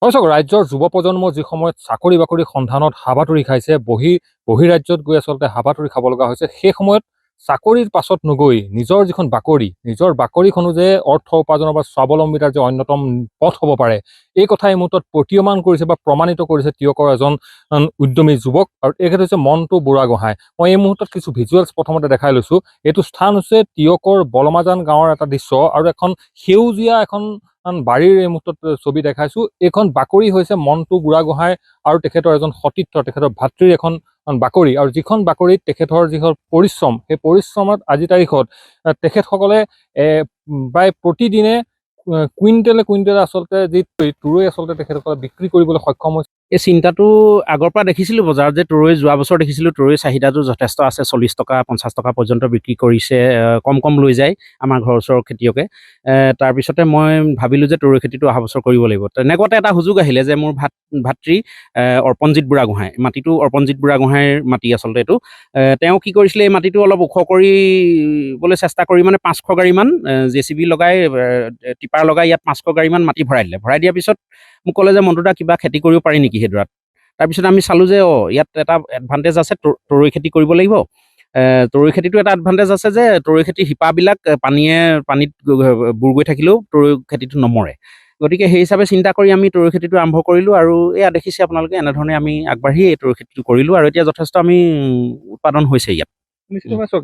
হয় চাওক, ৰাজ্যৰ যুৱ প্ৰজন্ম যি সময়ত চাকৰি বাকৰি সন্ধানত হাবাথুৰি খাইছে, বহিৰাজ্যত গৈ আচলতে হাবাথুৰি খাব লগা হৈছে, সেই সময়ত চাকৰিৰ পাছত নগৈ নিজৰ যিখন বাকৰি, নিজৰ বাকৰিখনো যে অৰ্থ উপাৰ্জনৰ বা স্বাৱলম্বিতাৰ যে অন্যতম পথ হ'ব পাৰে, এই কথা এই মুহূৰ্তত প্ৰতীয়মান কৰিছে বা প্ৰমাণিত কৰিছে টিয়কৰ এজন উদ্যমী যুৱক, আৰু তেখেত হৈছে মণ্টু বুঢ়াগোহাঁই। মই এই মুহূৰ্তত কিছু ভিজুৱেলছ প্ৰথমতে দেখাই লৈছোঁ। এইটো স্থান হৈছে টিয়কৰ বলমাজান গাঁৱৰ এটা দৃশ্য, আৰু এখন সেউজীয়া এখন বাৰীৰ এই মুহূৰ্তত ছবি দেখাইছোঁ। এইখন বাকৰি হৈছে মণ্টু বুঢ়াগোহাঁই আৰু তেখেতৰ এজন সতীৰ্থ, তেখেতৰ ভাতৃৰ এখন বাকৰি, আৰু যিখন বাকৰিত তেখেতৰ যিখন পৰিশ্ৰম, সেই পৰিশ্ৰমত আজিৰ তাৰিখত তেখেতসকলে প্ৰায় প্ৰতিদিনে কুইণ্টেলে আচলতে যি তুৰৈ আচলতে তেখেতসকলে বিক্ৰী কৰিবলৈ সক্ষম হৈছে। এই চিন্তাটো আগৰ পৰা দেখিছিলোঁ বজাৰত, যে তুৰৈ যোৱা বছৰ দেখিছিলোঁ তুৰৈৰ চাহিদাটো যথেষ্ট আছে, 40 টকা 50 টকা পৰ্যন্ত বিক্ৰী কৰিছে, কম লৈ যায় আমাৰ ঘৰৰ ওচৰৰ খেতিয়কে। তাৰপিছতে মই ভাবিলোঁ যে তুৰৈ খেতিটো অহা বছৰ কৰিব লাগিব। তেনেকুৱাতে এটা সুযোগ আহিলে যে মোৰ ভাতৃ অৰ্পণজিৎ বুঢ়াগোহাঁই, মাটিটো অৰ্পণজিৎ বুঢ়াগোহাঁইৰ মাটি আচলতে এইটো। তেওঁ কি কৰিছিলে, এই মাটিটো অলপ ওখ কৰিবলৈ চেষ্টা কৰি মানে 500 গাড়ীমান JCB লগাই, টিপাৰ লগাই ইয়াত 500 গাড়ীমান মাটি ভৰাই দিলে। ভৰাই দিয়াৰ পিছত মোক ক'লে যে মণ্টুদা কিবা খেতি কৰিব পাৰি নেকি সেইডৰাত। তাৰপিছত আমি চালোঁ যে ইয়াত এটা এডভান্টেজ আছে, তৰৈ খেতি কৰিব লাগিব। তৰৈ খেতিটো এটা এডভান্টেজ আছে যে তৰৈ খেতিৰ শিপাবিলাক পানীত বুৰ গৈ থাকিলেও তৰৈ খেতিটো নমৰে। গতিকে সেই হিচাপে চিন্তা কৰি আমি তৰৈ খেতিটো আৰম্ভ কৰিলোঁ, আৰু এয়া দেখিছে আপোনালোকে, এনেধৰণে আমি আগবাঢ়ি এই তৰৈ খেতিটো কৰিলোঁ, আৰু এতিয়া যথেষ্ট আমি উৎপাদন হৈছে ইয়াত। নিশ্চিতভাৱে চাওক,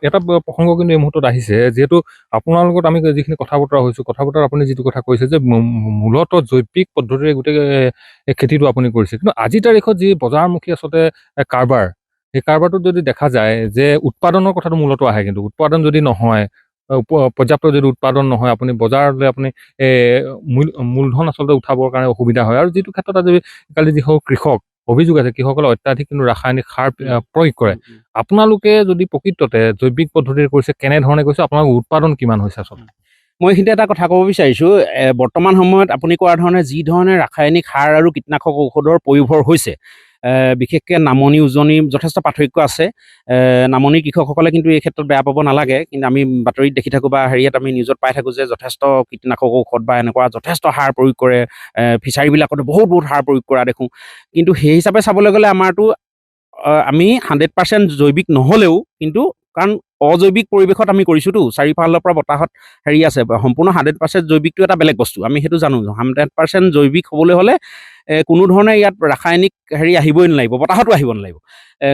এটা প্ৰসংগ কিন্তু এই মুহূৰ্তত আহিছে, যিহেতু আপোনাৰ লগত আমি যিখিনি কথা বতৰা হৈছোঁ, কথা বতৰা আপুনি যিটো কথা কৈছে যে মূলতঃ জৈৱিক পদ্ধতিৰে গোটেই খেতিটো আপুনি কৰিছে, কিন্তু আজিৰ তাৰিখত যি বজাৰমুখী আচলতে কাৰবাৰ, সেই কাৰবাৰটোত যদি দেখা যায় যে উৎপাদনৰ কথাটো মূলতঃ আহে, কিন্তু উৎপাদন যদি নহয়, পৰ্যাপ্ত যদি উৎপাদন নহয়, আপুনি বজাৰলৈ আপুনি মূলধন আচলতে উঠাবৰ কাৰণে অসুবিধা হয়। আৰু যিটো ক্ষেত্ৰত আজিকালি যিসকল কৃষক অভিযোগ আছে, কৃষকসকলে অত্যাধিক কিন্তু ৰাসায়নিক সাৰ প্ৰয়োগ কৰে। আপোনালোকে যদি প্ৰকৃততে জৈৱিক পদ্ধতিৰে কৰিছে, কেনেধৰণে কৰিছে, আপোনালোকৰ উৎপাদন কিমান হৈছে আচলতে? মই এইখিনিতে এটা কথা ক'ব বিচাৰিছোঁ, বৰ্তমান সময়ত আপুনি কোৱাৰ ধৰণে যি ধৰণে ৰাসায়নিক সাৰ আৰু কীটনাশক ঔষধৰ প্ৰয়োভৰ হৈছে, বিশেষকৈ নামনি উজনি যথেষ্ট পাৰ্থক্য আছে। নামনি কৃষকসকলে কিন্তু এই ক্ষেত্ৰত বেয়া পাব নালাগে, কিন্তু আমি বাতৰিত দেখি থাকোঁ বা হেৰিয়াত আমি নিউজত পাই থাকোঁ যে যথেষ্ট কীটনাশক ঔষধ বা এনেকুৱা যথেষ্ট সাৰ প্ৰয়োগ কৰে, ফিচাৰীবিলাকতো বহুত সাৰ প্ৰয়োগ কৰা দেখোঁ। কিন্তু সেই হিচাপে চাবলৈ গ'লে আমাৰতো আমি 100% জৈৱিক নহ'লেও, কিন্তু কাৰণ অজৈৱিক পৰিৱেশত আমি কৰিছোঁতো, চাৰিওফালৰ পৰা বতাহত হেৰি আছে, সম্পূৰ্ণ 100% জৈৱিকটো এটা বেলেগ বস্তু, আমি সেইটো জানো। 100% জৈৱিক হ'বলৈ হ'লে কোনো ধৰণে ইয়াত ৰাসায়নিক হেৰি আহিবই নালাগিব, বতাহতো আহিব নালাগিব।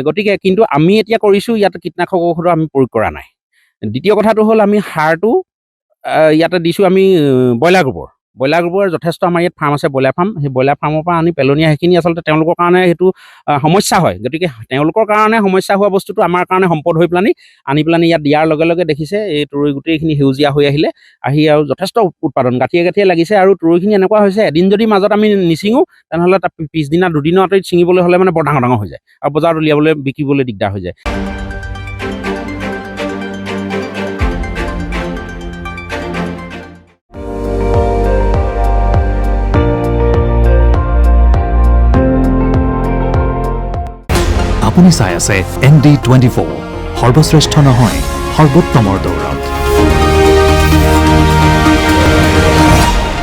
গতিকে কিন্তু আমি এতিয়া কৰিছোঁ, ইয়াত কীটনাশক ঔষধৰ আমি প্ৰয়োগ কৰা নাই। দ্বিতীয় কথাটো হ'ল, আমি সাৰটো ইয়াতে দিছোঁ আমি ব্ৰইলাৰ গোবৰ যথেষ্ট আমাৰ ইয়াত ফাৰ্ম আছে, ব্ৰইলাৰ ফাৰ্ম। সেই ব্ৰইলাৰ ফাৰ্মৰ পৰা আনি পেলনীয়া সেইখিনি আচলতে তেওঁলোকৰ কাৰণে সেইটো সমস্যা হয়। গতিকে তেওঁলোকৰ কাৰণে সমস্যা হোৱা বস্তুটো আমাৰ কাৰণে সম্পদ হৈ আনি পেলানি ইয়াত দিয়াৰ লগে লগে দেখিছে এই তুৰৈ গোটেইখিনি সেউজীয়া হৈ আহি আৰু যথেষ্ট উৎপাদন গাঁঠিয়ে লাগিছে। আৰু তুৰৈখিনি এনেকুৱা হৈছে, এদিন যদি মাজত আমি নিচিঙো, তেনেহ'লে তাৰ পিছদিনা দুদিনৰ আঁতৰত ছিঙিবলৈ হ'লে মানে বৰ ডাঙৰ হৈ যায়, আৰু বজাৰত উলিয়াবলৈ বিকিবলৈ দিগদাৰ হৈ যায়। আপুনি চাই আছে ND24, সৰ্বশ্ৰেষ্ঠ নহয়, সৰ্বোত্তমৰ দৌৰত।